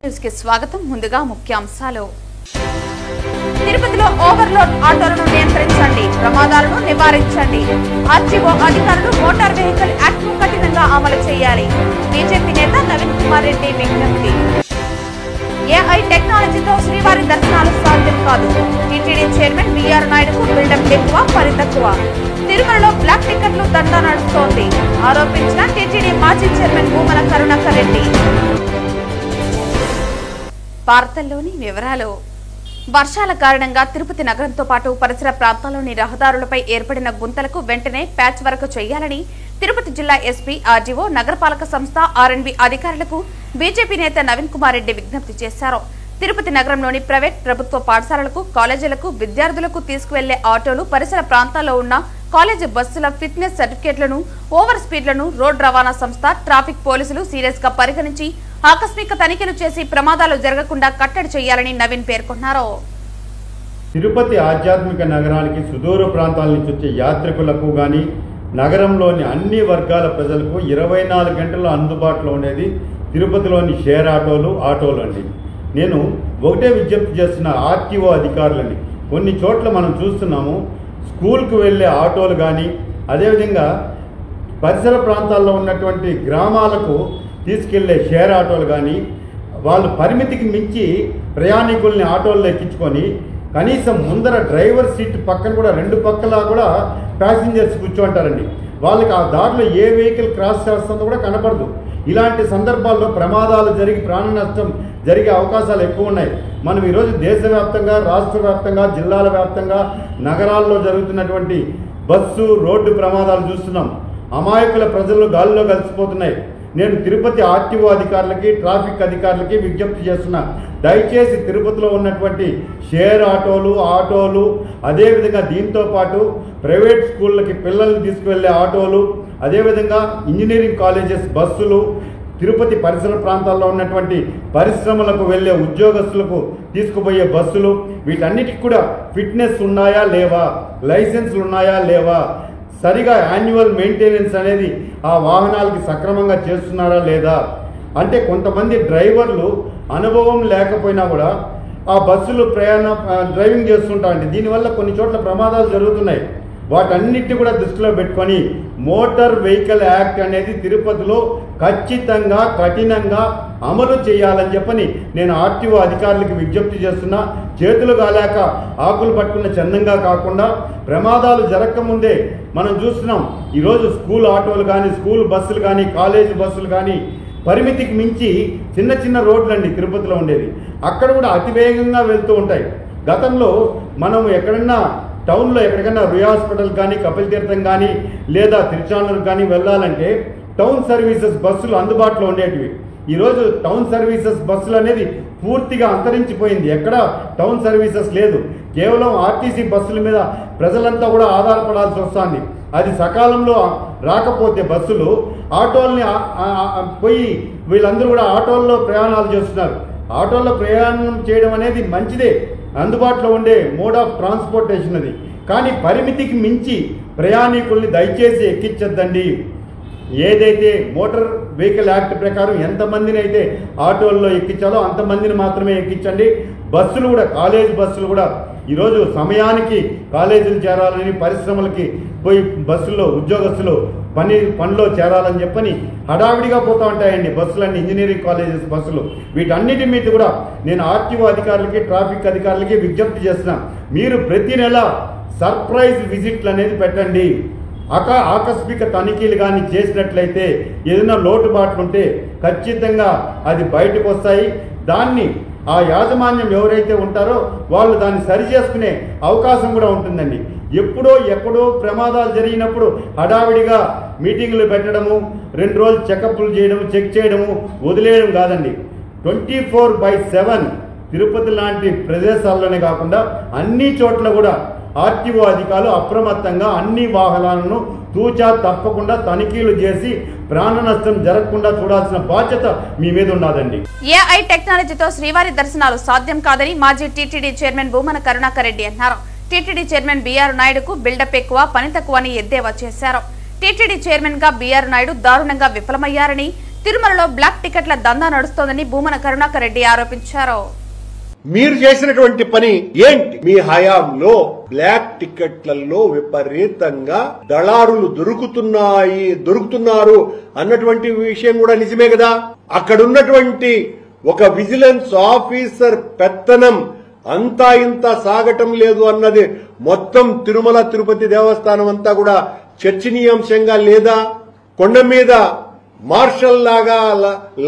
News కి స్వాగతం. ముందుగా ముఖ్యాంశాలు. తిరుపతిలో ఓవర్లోడ్ ఆటోలను నియంత్రించండి, ప్రమాదాలను నివారించండి. ఆర్టీఓ అధికారులు మోటార్ వెహికల్ యాక్ట్ ను కఠినంగా అమలు చేయాలి. బీజేపీ నేత నవీన్ కుమార్ రెడ్డి విజ్ఞప్తి. ఏఐ టెక్నాలజీతో శ్రీవారి దర్శనాలు సాధ్యం కాదు. టీటీడీ చైర్మన్ బిఆర్ నాయుడుకు బిల్డప్ ఎక్కువ, పని తక్కువ. తిరుమలలో బ్లాక్ టికెట్లు దందా నడుస్తోంది ఆరోపించిన టీటీడీ మాజీ చైర్మన్ భూమన కరుణాకర్ రెడ్డి. వార్తల్లోని వివరాలు. వర్షాల కారణంగా తిరుపతి నగరంతో పాటు పరిసర ప్రాంతాల్లోని రహదారులపై ఏర్పడిన గుంతలకు వెంటనే ప్యాచ్ వర్క్ చేయాలని తిరుపతి జిల్లా ఎస్పీ, ఆర్డీఓ, నగరపాలక సంస్థ, ఆర్ఎండ్బి అధికారులకు బీజేపీ నేత నవీన్ కుమార్ రెడ్డి విజ్ఞప్తి చేశారు. తిరుపతి నగరంలోని ప్రైవేట్, ప్రభుత్వ పాఠశాలలకు, కాలేజీలకు విద్యార్థులకు తీసుకువెళ్లే ఆటోలు, పరిసర ప్రాంతాల్లో ఉన్న కాలేజీ బస్సుల ఫిట్నెస్ సర్టిఫికేట్లను, ఓవర్ స్పీడ్లను రోడ్డు రవాణా సంస్థ, ట్రాఫిక్ పోలీసులు సీరియస్ గా పరిగణించి ఆకస్మిక తనిఖీలు చేసి ప్రమాదాలు జరగకుండా కట్టడి చేయాలని నవీన్ పేర్కొన్నారు. తిరుపతి ఆధ్యాత్మిక నగరానికి సుదూర ప్రాంతాల నుంచి వచ్చే యాత్రికులకు గాని నగరంలోని అన్ని వర్గాల ప్రజలకు 24 గంటలు అందుబాటులో ఉండేది తిరుపతిలోని షేర్ ఆటోలు అండి. నేను ఒకటే విజ్ఞప్తి చేస్తున్న ఆర్టీఓ అధికారులని, కొన్ని చోట్ల మనం చూస్తున్నాము స్కూల్కు వెళ్ళే ఆటోలు కానీ, అదేవిధంగా పరిసర ప్రాంతాల్లో ఉన్నటువంటి గ్రామాలకు తీసుకెళ్లే షేర్ ఆటోలు కానీ వాళ్ళు పరిమితికి మించి ప్రయాణికుల్ని ఆటోల్లో ఎక్కించుకొని కనీసం ముందర డ్రైవర్ సీట్ పక్కన కూడా 2 పక్కలా కూడా ప్యాసింజర్స్ కూర్చోంటారండి. వాళ్ళకి ఆ దారిలో ఏ వెహికల్ క్రాస్ చేస్తుందో కూడా కనపడదు. ఇలాంటి సందర్భాల్లో ప్రమాదాలు జరిగి ప్రాణ నష్టం జరిగే అవకాశాలు ఎక్కువ ఉన్నాయి. మనం ఈరోజు దేశవ్యాప్తంగా, రాష్ట్ర వ్యాప్తంగా, జిల్లాల వ్యాప్తంగా, నగరాల్లో జరుగుతున్నటువంటి బస్సు రోడ్డు ప్రమాదాలు చూస్తున్నాం. అమాయకుల ప్రజలు గాలిలో కలిసిపోతున్నాయి. నేను తిరుపతి ఆర్టీఓ అధికారులకి, ట్రాఫిక్ అధికారులకి విజ్ఞప్తి చేస్తున్నా, దయచేసి తిరుపతిలో ఉన్నటువంటి షేర్ ఆటోలు అదేవిధంగా దీంతో పాటు ప్రైవేట్ స్కూళ్ళకి పిల్లల్ని తీసుకువెళ్ళే ఆటోలు, అదేవిధంగా ఇంజనీరింగ్ కాలేజెస్ బస్సులు, తిరుపతి పరిసర ప్రాంతాల్లో ఉన్నటువంటి పరిశ్రమలకు వెళ్ళే ఉద్యోగస్తులకు తీసుకుపోయే బస్సులు, వీటన్నిటికి కూడా ఫిట్నెస్ ఉన్నాయా లేవా, లైసెన్స్లు ఉన్నాయా లేవా, సరిగా యాన్యువల్ మెయింటెనెన్స్ అనేది ఆ వాహనాలకి సక్రమంగా చేస్తున్నారా లేదా. అంటే కొంతమంది డ్రైవర్లు అనుభవం లేకపోయినా కూడా ఆ బస్సులు డ్రైవింగ్ చేస్తుంటారండి. దీనివల్ల కొన్ని చోట్ల ప్రమాదాలు జరుగుతున్నాయి. వాటన్నిటి కూడా దృష్టిలో పెట్టుకొని మోటార్ వెహికల్ యాక్ట్ అనేది తిరుపతిలో ఖచ్చితంగా కఠినంగా అమలు చేయాలని చెప్పని నేను ఆర్టీఓ అధికారులకు విజ్ఞప్తి చేస్తున్నా. చేతులు కాలేక ఆకులు పట్టుకున్న చందంగా కాకుండా ప్రమాదాలు జరగకముందే మనం చూస్తున్నాం. ఈరోజు స్కూల్ ఆటోలు కానీ, స్కూల్ బస్సులు కానీ, కాలేజీ బస్సులు కానీ పరిమితికి మించి చిన్న రోడ్లండి తిరుపతిలో ఉండేది. అక్కడ కూడా అతివేగంగా వెళ్తూ ఉంటాయి. గతంలో మనం ఎక్కడన్నా టౌన్లో ఎక్కడికన్నా రుయా హాస్పిటల్ కానీ, కపిల్ తీర్థం కానీ, లేదా తిరుచానూరు కానీ వెళ్ళాలంటే టౌన్ సర్వీసెస్ బస్సులు అందుబాటులో ఉండేటివి. ఈరోజు టౌన్ సర్వీసెస్ బస్సులు అనేది పూర్తిగా అంతరించిపోయింది. ఎక్కడ టౌన్ సర్వీసెస్ లేదు. కేవలం ఆర్టీసీ బస్సుల మీద ప్రజలంతా కూడా ఆధారపడాల్సి వస్తుంది. అది సకాలంలో రాకపోతే బస్సులు ఆటోల్ని పోయి వీళ్ళందరూ కూడా ఆటోల్లో ప్రయాణాలు చేస్తున్నారు. ఆటోల్లో ప్రయాణం చేయడం అనేది మంచిదే, అందుబాటులో ఉండే మోడ్ ఆఫ్ ట్రాన్స్పోర్టేషన్ అది. కానీ పరిమితికి మించి ప్రయాణికుల్ని దయచేసి ఎక్కించద్దండి. ఏదైతే మోటార్ వెహికల్ యాక్ట్ ప్రకారం ఎంతమందిని అయితే ఆటోల్లో ఎక్కించాలో అంతమందిని మాత్రమే ఎక్కించండి. బస్సులు కూడా, కాలేజ్ బస్సులు కూడా ఈరోజు సమయానికి కాలేజీలు చేరాలని, పరిశ్రమలకి పోయి బస్సుల్లో ఉద్యోగస్తులు పనిలో చేరాలని చెప్పని హడావిడిగా పోతూ ఉంటాయండి బస్సులన్నీ, ఇంజనీరింగ్ కాలేజెస్ బస్సులు. వీటన్నిటి మీద కూడా నేను ఆర్టీఓ అధికారులకి, ట్రాఫిక్ అధికారులకి విజ్ఞప్తి చేస్తున్నా, మీరు ప్రతి నెల సర్ప్రైజ్ విజిట్లు అనేది పెట్టండి. ఆకస్మిక తనిఖీలు కానీ చేసినట్లయితే ఏదైనా లోటుబాట్లు ఉంటే ఖచ్చితంగా అది బయటకు వస్తాయి. దాన్ని ఆ యాజమాన్యం ఎవరైతే ఉంటారో వాళ్ళు దాన్ని సరి చేసుకునే అవకాశం కూడా ఉంటుందండి. ఎప్పుడో ఎక్కడో ప్రమాదాలు జరిగినప్పుడు హడావిడిగా మీటింగులు పెట్టడము, 2 రోజులు చెకప్లు చేయడము, చెక్ చేయడము, వదిలేయడం కాదండి. 24/7 తిరుపతి లాంటి ప్రదేశాల్లోనే కాకుండా అన్ని చోట్ల కూడా ఆర్టీఓ అధికారులు అప్రమత్తంగా అన్ని వాహనాలను తూచా తప్పకుండా తనిఖీలు చేసి ప్రాణ నష్టం జరగకుండా చూడాల్సిన బాధ్యత మీ మీద ఉన్నదండి. ఏఐ టెక్నాలజీతో శ్రీవారి దర్శనాలు సాధ్యం కాదని మాజీ టీటీడీ చైర్మన్ భూమన కరుణాకర్ రెడ్డి అన్నారు. టీటీడీ చైర్మన్ బిఆర్ నాయుడుకు బిల్డప్ ఎక్కువ, పని తక్కువ అని ఎద్దేవా చేశారు. టీటీడీ చైర్మన్ గా బిఆర్ నాయుడు దారుణంగా విఫలమయ్యారని, తిరుమలలో బ్లాక్ టికెట్ల దందా నడుస్తోందని భూమన కరుణాకర్ రెడ్డి ఆరోపించారు. మీరు చేసినటువంటి పని ఏంటి? మీ హయాంలో బ్లాక్ టికెట్లలో విపరీతంగా దళారులు దొరుకుతున్నారు అన్నటువంటి విషయం కూడా నిజమే కదా. అక్కడున్నటువంటి ఒక విజిలెన్స్ ఆఫీసర్ పెత్తనం అంతా ఇంత సాగటం లేదు అన్నది మొత్తం తిరుమల తిరుపతి దేవస్థానం అంతా కూడా చర్చనీయాంశంగా లేదా? కొండ మీద మార్షల్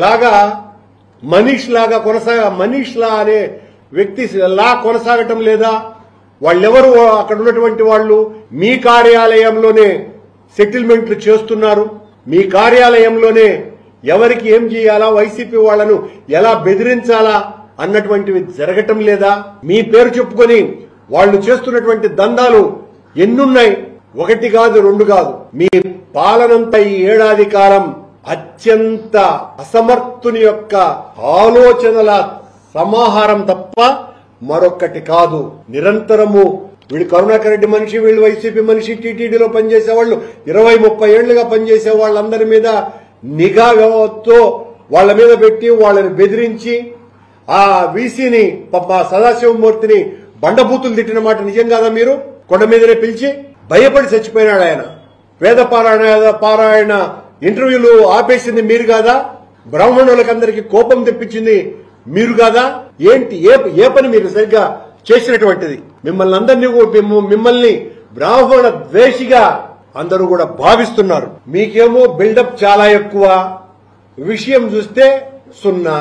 లాగా మనీష్ లా అనే వ్యక్తి లా కొనసాగటం లేదా? వాళ్ళెవరు? అక్కడ ఉన్నటువంటి వాళ్ళు మీ కార్యాలయంలోనే సెటిల్మెంట్లు చేస్తున్నారు. మీ కార్యాలయంలోనే ఎవరికి ఏం చేయాలా, వైసీపీ వాళ్లను ఎలా బెదిరించాలా అన్నటువంటివి జరగటం లేదా? మీ పేరు చెప్పుకొని వాళ్ళు చేస్తున్నటువంటి దందాలు ఎన్నున్నాయి? ఒకటి కాదు, రెండు కాదు. మీ పాలనంతా ఈ ఏడాది కాలం అత్యంత అసమర్థుని యొక్క ఆలోచనల సమాహారం తప్ప మరొక్కటి కాదు. నిరంతరము వీళ్ళు కరుణాకర్ రెడ్డి మనిషి, వీళ్ళు వైసీపీ మనిషి, టీటీడీలో పనిచేసేవాళ్ళు 20-30 ఏళ్లుగా పనిచేసే వాళ్ళందరి మీద నిఘా వ్యవస్థతో వాళ్ళ మీద పెట్టి వాళ్ళని బెదిరించి ఆ వీసీని సదాశివమూర్తిని బండబూతులు తిట్టిన మాట నిజం కాదా? మీరు కొండ మీదనే పిలిచి భయపడి చచ్చిపోయినాడు ఆయన. వేద పారాయణ ఇంటర్వ్యూలు ఆపేసింది మీరు కాదా? బ్రాహ్మణులకందరికీ కోపం తెప్పించింది మీరు కాదా? ఏంటి ఏ పని మీరు సరిగ్గా చేసినటువంటిది? మిమ్మల్ని బ్రాహ్మణ ద్వేషిగా అందరూ కూడా భావిస్తున్నారు. మీకేమో బిల్డప్ చాలా ఎక్కువ, విషయం చూస్తే 0,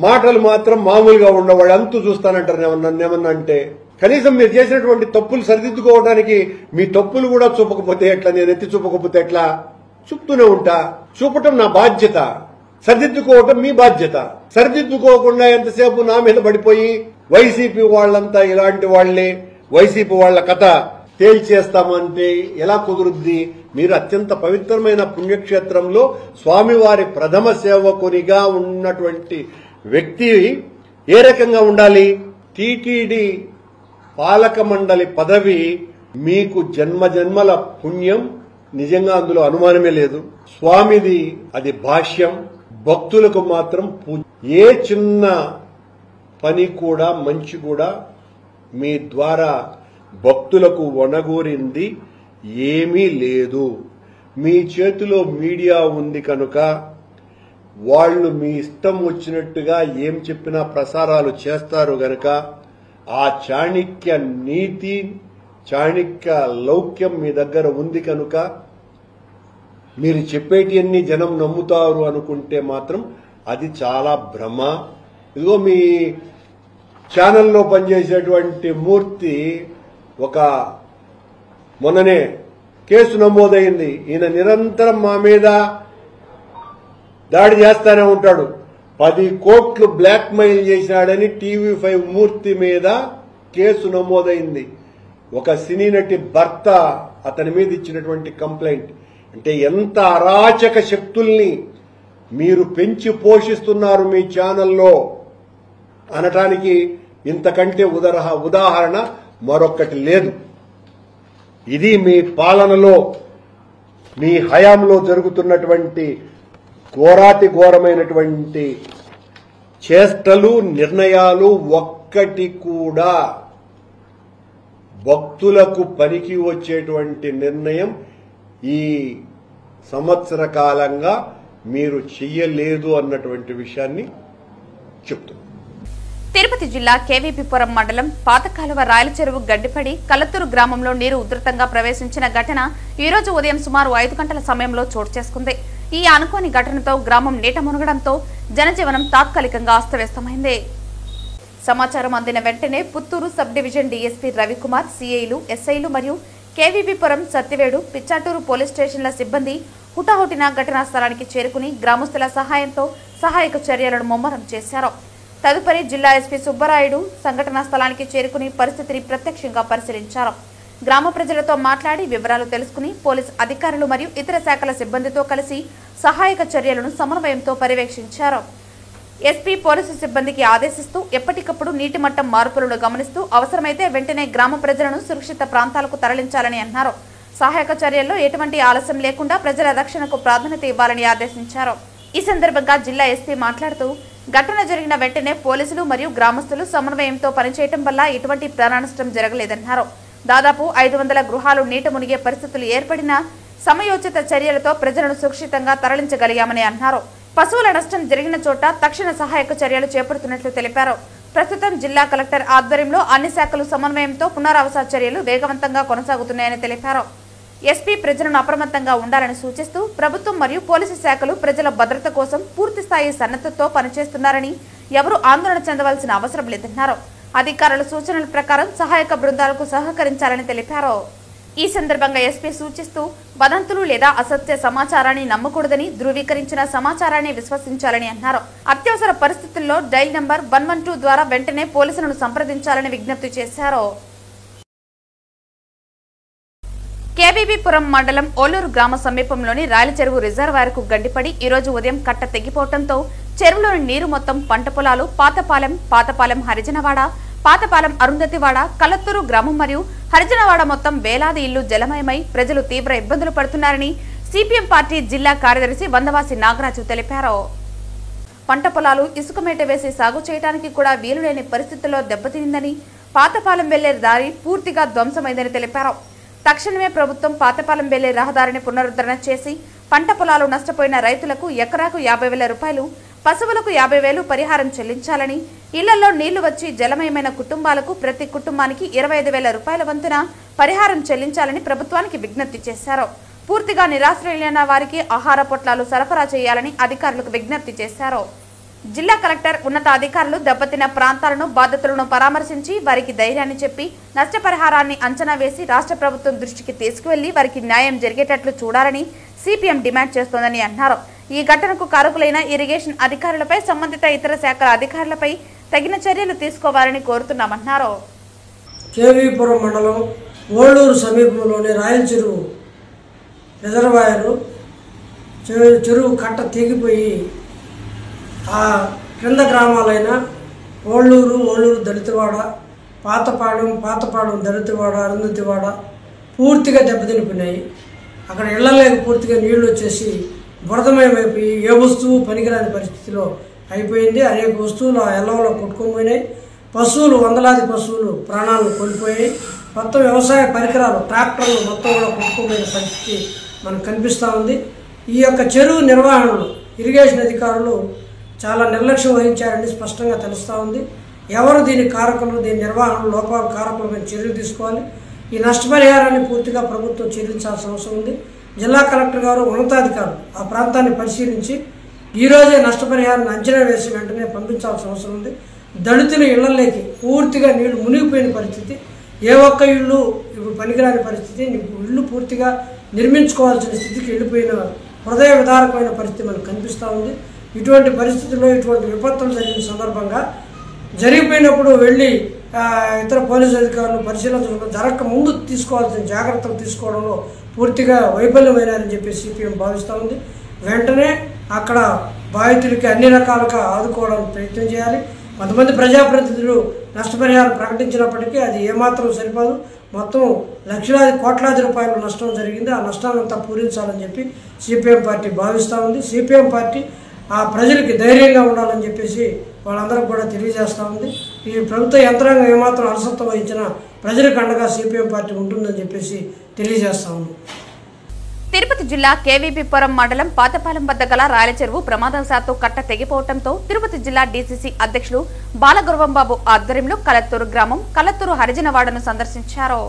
మాటలు మాత్రం మామూలుగా ఉండవాళ్ళు అంతూ చూస్తానంటారు. ఏమన్నా అంటే కనీసం మీరు చేసినటువంటి తప్పులు సరిదిద్దుకోవడానికి మీ తప్పులు కూడా చూపకపోతే ఎట్లా? నేను ఎత్తి చూపకపోతే ఎట్లా? చూపుతూనే ఉంటా. చూపటం నా బాధ్యత, సరిదిద్దుకోవటం మీ బాధ్యత. సరిదిద్దుకోకుండా ఎంతసేపు నా మీద పడిపోయి వైసీపీ వాళ్ళంతా ఇలాంటి వాళ్లే, వైసీపీ వాళ్ల కథ తేల్చేస్తామంటే ఎలా కుదురుద్ది? మీరు అత్యంత పవిత్రమైన పుణ్యక్షేత్రంలో స్వామివారి ప్రథమ సేవకునిగా ఉన్నటువంటి వ్యక్తి ఏ రకంగా ఉండాలి? టీటీడీ పాలక మండలి పదవి మీకు జన్మజన్మల పుణ్యం, నిజంగా అందులో అనుమానమే లేదు. స్వామిది అది భాష్యం, భక్తులకు మాత్రం పూజ. ఏ చిన్న పని కూడా మంచి కూడా మీ ద్వారా భక్తులకు వనగూరింది ఏమీ లేదు. మీ చేతిలో మీడియా ఉంది కనుక వాళ్ళు మీ ఇష్టం వచ్చినట్టుగా ఏం చెప్పినా ప్రసారాలు చేస్తారు గనక ఆ చాణక్య నీతి, చాణక్య లౌక్యం మీ దగ్గర ఉంది కనుక మీరు చెప్పేటివన్నీ జనం నమ్ముతారు అనుకుంటే మాత్రం అది చాలా భ్రమ. ఇదిగో మీ ఛానల్లో పనిచేసేటువంటి మూర్తి మొన్ననే కేసు నమోదైంది. ఈయన నిరంతరం మా మీద దాడి చేస్తానే ఉంటాడు. 10 కోట్లు బ్లాక్ మెయిల్ చేశాడని TV5 మూర్తి మీద కేసు నమోదైంది. ఒక సినీ నటి భర్త అతని మీద ఇచ్చినటువంటి కంప్లైంట్. అంటే ఎంత అరాచక శక్తుల్ని మీరు పెంచి పోషిస్తున్నారు మీ ఛానల్లో అనటానికి ఇంతకంటే ఉదాహరణ మరొక్కటి లేదు. ఇది మీ పాలనలో, మీ హయాంలో జరుగుతున్నటువంటి ఘోరమైనటువంటి చేష్టలు, నిర్ణయాలు. ఒక్కటి కూడా భక్తులకు పనికి వచ్చేటువంటి నిర్ణయం ఈ సంవత్సర కాలంగా మీరు చెయ్యలేదు అన్నటువంటి విషయాన్ని చెప్తున్నాను. తిరుపతి జిల్లా కేవీపీపురం మండలం పాతకాలువ రాయల చెరువు గడ్డిపడి కలత్తూరు గ్రామంలో నీరు ఉధృతంగా ప్రవేశించిన ఘటన ఈ రోజు ఉదయం సుమారు 5 గంటల సమయంలో చోటు చేసుకుంది. ఈ అనుకోని ఘటనతో గ్రామం నీట మునగడంతో జనజీవనం తాత్కాలికంగా అస్తవ్యస్తమైంది. సమాచారం అందిన వెంటనే Puttur sub division DSP Ravikumar, సీఐలు, ఎస్ఐలు మరియు కేవీపీపురం, సత్తివేడు, పిచ్చాటూరు పోలీస్ స్టేషన్ల సిబ్బంది హుటాహుటిన ఘటనా స్థలానికి చేరుకుని గ్రామస్తుల సహాయంతో సహాయక చర్యలను ముమ్మరం చేశారు. తదుపరి జిల్లా ఎస్పీ సుబ్బరాయుడు సంఘటనా స్థలానికి చేరుకుని పరిస్థితిని ప్రత్యక్షంగా పరిశీలించారు. గ్రామ ప్రజలతో మాట్లాడి వివరాలు తెలుసుకుని పోలీస్ అధికారులు మరియు ఇతర శాఖల సిబ్బందితో కలిసి సహాయక చర్యలను సమన్వయంతో పర్యవేక్షించారు. ఎస్పీ పోలీసు సిబ్బందికి ఆదేశిస్తూ ఎప్పటికప్పుడు నీటి మట్టం మార్పులను గమనిస్తూ అవసరమైతే వెంటనే గ్రామ ప్రజలను సురక్షిత ప్రాంతాలకు తరలించాలని అన్నారు. సహాయక చర్యల్లో ఎటువంటి ఆలస్యం లేకుండా ప్రజల రక్షణకు ప్రాధాన్యత ఇవ్వాలని ఆదేశించారు. ఈ సందర్భంగా జిల్లా ఎస్పీ మాట్లాడుతూ ఘటన జరిగిన వెంటనే పోలీసులు మరియు గ్రామస్తులు సమన్వయంతో పనిచేయడం వల్ల ఎటువంటి ప్రాణ నష్టం జరగలేదన్నారు. దాదాపు 500 గృహాలు నీట మునిగే పరిస్థితులు ఏర్పడినా సమయోచిత చర్యలతో ప్రజలను సురక్షితంగా తరలించగలిగామని అన్నారు. పశువుల నష్టం జరిగిన చోట తక్షణ సహాయక చర్యలు చేపడుతున్నట్లు తెలిపారు. ప్రస్తుతం జిల్లా కలెక్టర్ ఆధ్వర్యంలో అన్ని శాఖలు సమన్వయంతో పునరావాస చర్యలు వేగవంతంగా కొనసాగుతున్నాయని తెలిపారు. ఎస్పీ ప్రజలను అప్రమత్తంగా ఉండాలని సూచిస్తూ ప్రభుత్వం మరియు పోలీసు శాఖలు ప్రజల భద్రత కోసం పూర్తిస్థాయి సన్నద్ధతతో పనిచేస్తున్నారని, ఎవరూ ఆందోళన చెందవలసిన అవసరం లేదన్నారు. అధికారుల సూచనల ప్రకారం సహాయక బృందాలకు సహకరించాలని తెలిపారు. ఈ సందర్భంగా ఎస్పీ సూచిస్తూ వదంతులు లేదా అసత్య సమాచారాన్ని నమ్మకూడదని, ధృవీకరించిన సమాచారాన్ని విశ్వసించాలని అన్నారు. అత్యవసర పరిస్థితుల్లో డైల్ నంబర్ 112 ద్వారా వెంటనే పోలీసులను సంప్రదించాలని విజ్ఞప్తి చేశారు. కేవీబీపురం మండలం ఓలూరు గ్రామ సమీపంలోని రాయలచెరువు రిజర్వాయర్కు గడ్డిపడి ఈరోజు ఉదయం కట్ట తెగిపోవడంతో చెరువులోని నీరు మొత్తం పంట పొలాలు, పాతపాలెం హరిజనవాడ, పాతపాలెం అరుంధతివాడ, కలత్తూరు గ్రామం మరియు హరిజనవాడ మొత్తం వేలాది ఇళ్లు జలమయమై ప్రజలు తీవ్ర ఇబ్బందులు పడుతున్నారని సిపిఎం పార్టీ జిల్లా కార్యదర్శి వందవాసి నాగరాజు తెలిపారు. పంట పొలాలు ఇసుక మేట వేసి సాగు చేయడానికి కూడా వీలులేని పరిస్థితుల్లో దెబ్బతిందని, పాతపాలెం వెళ్లే దారి పూర్తిగా ధ్వంసమైందని తెలిపారు. తక్షణమే ప్రభుత్వం పాతపాలెం వెళ్లే రహదారిని పునరుద్ధరణ చేసి పంట పొలాలు నష్టపోయిన రైతులకు ఎకరాకు 50,000 రూపాయలు, పశువులకు 50,000 పరిహారం చెల్లించాలని, ఇళ్లలో నీళ్లు వచ్చి జలమయమైన కుటుంబాలకు ప్రతి కుటుంబానికి 25,000 రూపాయల వంతున పరిహారం చెల్లించాలని ప్రభుత్వానికి విజ్ఞప్తి చేశారు. పూర్తిగా నిరాశ్రయులైన వారికి ఆహార పొట్లాలు సరఫరా చేయాలని అధికారులకు విజ్ఞప్తి చేశారు. జిల్లా కలెక్టర్ ఉన్నతాధికారులు దెబ్బతిన్న ప్రాంతాలను, బాధితులను పరామర్శించి వారికి ధైర్యాన్ని చెప్పి నష్టపరిహారాన్ని అంచనా వేసి రాష్ట్ర ప్రభుత్వం దృష్టికి తీసుకువెళ్లి వారికి న్యాయం జరిగేటట్లు చూడాలని సిపిఎం డిమాండ్ చేస్తోందని అన్నారు. ఈ ఘటనకు కారకులైన ఇరిగేషన్ అధికారులపై, సంబంధిత ఇతర శాఖల అధికారులపై తగిన చర్యలు తీసుకోవాలని కోరుతున్నామన్నారు. కేవీపురం మండలం ఓళ్ళూరు సమీపంలోని రాయలచెరువు రిజర్వాయరు చెరువు కట్ట తెగిపోయి ఆ క్రింద గ్రామాలైన ఓళ్ళూరు దళితవాడ, పాతపాడు దళితవాడ, అరుంధతివాడ పూర్తిగా దెబ్బతినిపోయినాయి. అక్కడ ఇళ్లలేక పూర్తిగా నీళ్లు వచ్చేసి బురదమయమైపోయి ఏ వస్తువు పనికిరాని పరిస్థితిలో అయిపోయింది. అనేక వస్తువులు ఆ ఎల్లవలో కొట్టుకుపోయినాయి. పశువులు, వందలాది పశువులు ప్రాణాలను కోల్పోయాయి. మొత్తం వ్యవసాయ పరికరాలు, ట్రాక్టర్లు మొత్తం కూడా కొట్టుకుపోయిన పరిస్థితి మనకు కనిపిస్తూ ఉంది. ఈ యొక్క చెరువు నిర్వహణలో ఇరిగేషన్ అధికారులు చాలా నిర్లక్ష్యం వహించారని స్పష్టంగా తెలుస్తూ ఉంది. ఎవరు దీని కారకులు, దీని నిర్వహణ లోపాలు కారకులపై చర్యలు తీసుకోవాలి. ఈ నష్టపరిహారాన్ని పూర్తిగా ప్రభుత్వం చెల్లించాల్సిన అవసరం ఉంది. జిల్లా కలెక్టర్ గారు, ఉన్నతాధికారులు ఆ ప్రాంతాన్ని పరిశీలించి ఈరోజే నష్టపరిహారాన్ని అంచనా వేసి వెంటనే పంపించాల్సిన అవసరం ఉంది. దళితుల ఇళ్లలోకి పూర్తిగా నీళ్లు మునిగిపోయిన పరిస్థితి, ఏ ఒక్క ఇల్లు ఇప్పుడు పనికిరాని పరిస్థితి, ఇల్లు పూర్తిగా నిర్మించుకోవాల్సిన స్థితికి వెళ్ళిపోయిన హృదయ విదారకమైన పరిస్థితి మనకు కనిపిస్తూ ఉంది. ఇటువంటి పరిస్థితుల్లో ఇటువంటి విపత్తులు జరిగిన సందర్భంగా జరిగిపోయినప్పుడు వెళ్ళి ఇతర పోలీసు అధికారులు పరిశీలించడం జరగక ముందు తీసుకోవాల్సిన జాగ్రత్తలు తీసుకోవడంలో పూర్తిగా వైఫల్యమైనారని చెప్పి సిపిఎం భావిస్తూ ఉంది. వెంటనే అక్కడ బాధితులకి అన్ని రకాలుగా ఆదుకోవడానికి ప్రయత్నం చేయాలి. కొంతమంది ప్రజాప్రతినిధులు నష్టపరిహారం ప్రకటించినప్పటికీ అది ఏమాత్రం సరిపోదు. మొత్తం లక్షలాది కోట్లాది రూపాయల నష్టం జరిగింది. ఆ నష్టాన్నంతా పూరించాలని చెప్పి సిపిఎం పార్టీ భావిస్తూ ఉంది. సిపిఎం పార్టీ ఆ ప్రజలకి ధైర్యంగా ఉండాలని చెప్పేసి వాళ్ళందరికీ కూడా తెలియజేస్తూ ఉంది. ఈ ప్రభుత్వ యంత్రాంగం ఏమాత్రం అలసత్వం వహించినా ప్రజలకు అండగా సిపిఎం పార్టీ ఉంటుందని చెప్పేసి తెలియజేస్తా ఉంది. తిరుపతి జిల్లా కేవీబీపురం మండలం పాతపాలెం వద్ద గల రాయలచెరువు ప్రమాదవశాత్తు కట్ట తెగిపోవడంతో తిరుపతి జిల్లా డీసీసీ అధ్యక్షులు బాలగురవంబాబు ఆధ్వర్యంలో కలత్తూరు గ్రామం, కలత్తూరు హరిజనవాడను సందర్శించారు.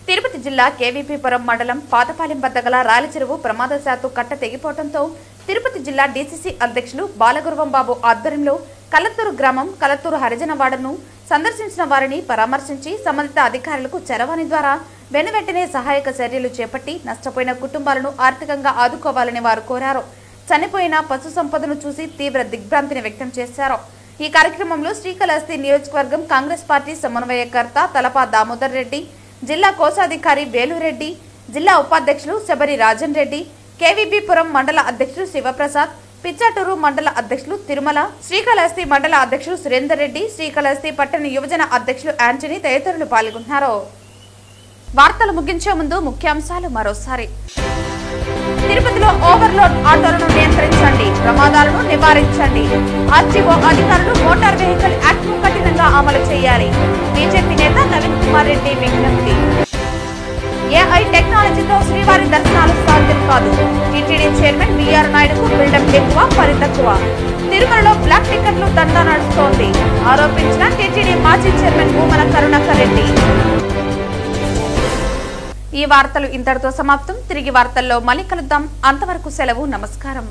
తిరుపతి జిల్లా కేవీబీపురం మండలం పాతపాలెం వద్ద గల రాయలచెరువు ప్రమాదవశాత్తు కట్ట తెగిపోవడంతో తిరుపతి జిల్లా డీసీసీ అధ్యక్షులు బాలగురవంబాబు ఆధ్వర్యంలో కలత్తూరు గ్రామం, కలత్తూరు హరిజనవాడను సందర్శించిన వారిని పరామర్శించి సంబంధిత అధికారులకు చరవాణి ద్వారా వెనువెంటనే సహాయక చర్యలు చేపట్టి నష్టపోయిన కుటుంబాలను ఆర్థికంగా ఆదుకోవాలని వారు కోరారు. చనిపోయిన పశు సంపదను చూసి తీవ్ర దిగ్భ్రాంతిని వ్యక్తం చేశారు. ఈ కార్యక్రమంలో శ్రీకాళహస్తి నియోజకవర్గం కాంగ్రెస్ పార్టీ సమన్వయకర్త తలపా దామోదర్ రెడ్డి, జిల్లా కోశాధికారి వేలురెడ్డి, జిల్లా ఉపాధ్యక్షులు శబరి రాజన్ రెడ్డి, కేవీబీపురం మండల అధ్యక్షులు శివప్రసాద్, పిచ్చాటూరు మండల అధ్యక్షులు తిరుమల, శ్రీకాళహస్తి మండల అధ్యక్షులు సురేందర్ రెడ్డి, శ్రీకాళహస్తి పట్టణ యువజన అధ్యక్షులు యాంటనీ తదితరులు పాల్గొన్నారు. వార్తలు ముగించే ముందు ముఖ్యాంశాలు మరోసారి. తిరుపతిలో ఓవర్లోడ్ ఆటోలను నియంత్రించండి, ప్రమాదాలను నివారించండి. ఆర్టీఓ అధికారులు మోటార్ వెహికల్ యాక్ట్ ను కఠినంగా అమలు చేయాలి. బీజేపీ నేత నవీన్ కుమార్ రెడ్డి విజ్ఞప్తి. ఏఐ టెక్నాలజీతో శ్రీవారి దర్శనాలు సాధ్యం కాదు. టీటీడీ చైర్మన్ బీఆర్ నాయుడుకు బిల్డప్ ఎక్కువ, పని తక్కువ. తిరుమలలో బ్లాక్ టికెట్లు దందా నడుస్తోంది ఆరోపించిన టీటీడీ మాజీ చైర్మన్ భూమన కరుణాకర్ రెడ్డి. ఈ వార్తలు ఇంతటితో సమాప్తం. తిరిగి వార్తల్లో మళ్ళీ కలుద్దాం. అంతవరకు సెలవు. నమస్కారం.